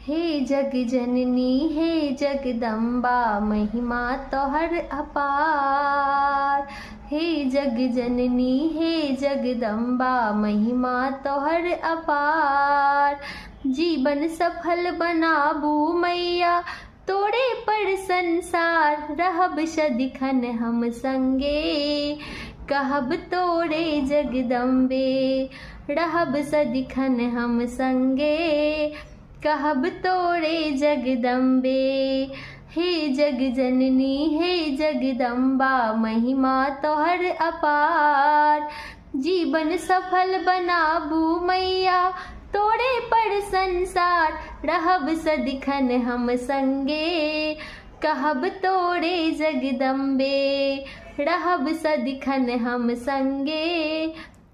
हे जग जननी हे जगदम्बा महिमा तोहर अपार। हे जग जननी हे जगदम्बा महिमा तोहर अपार। जीवन सफल बनाबू मैया तोड़े पर संसार। रहब सदिखन हम संगे कहब तोड़े जगदम्बे। रहब सदिखन हम संगे कहब तोड़े जगदम्बे। हे जग जननी हे जगदम्बा महिमा तोहर अपार। जीवन सफल बनाबू मैया तोड़े पर संसार। रहब सदिखन हम संगे कहब तोड़े जगदम्बे। रहब सदिखन हम संगे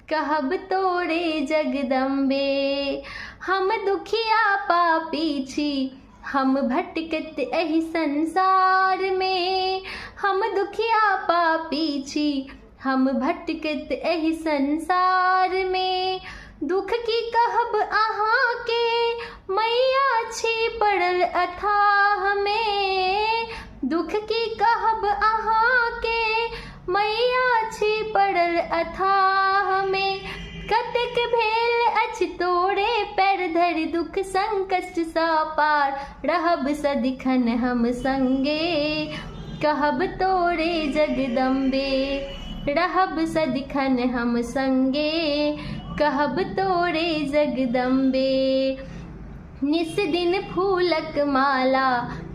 कहब तोड़े जगदम्बे। हम दुखिया पापी छी हम भटकत एहि संसार में। हम दुखिया पापी छी हम भटकत एहि संसार में। दुख की कहब अहाँ के मैया छी पड़ल अथाह में। दुख की कहब अहाँ के मैया छी पड़ल अथाह में। कतेक भेल अछि तोड़े पैर धरि दुख संकट सा पार। रहब सदिखन हम संगे कहब तोड़े जगदम्बे। रहब सदिखन हम संगे कहब तोड़े जगदम्बे। निस दिन फूलक माला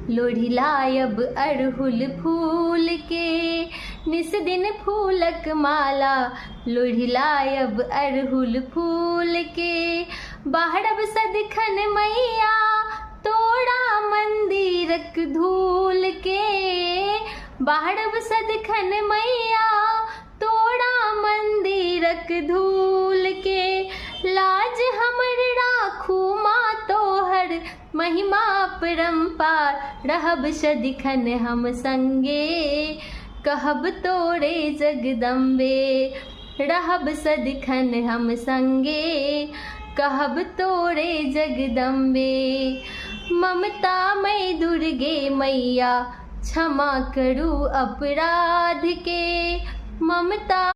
लोढ़िलायब अड़हुल फूल के। निस दिन फूलक माला लोढ़िलायब अड़हुल फूल के। बाहरब सदिखन मैया तोड़ा मंदिरक धूल के। बाहरब सदिखन मैया तोड़ा मंदिरक धूल के। लाज हमर राखू माँ तोहर महिमा परम्पार। रहब सदिखन हम संगे कहब तोड़े जगदम्बे। रहब सदिखन हम संगे कहब तोड़े जगदम्बे। ममतामय दुर्गे मैया क्षमा करू अपराध के। ममता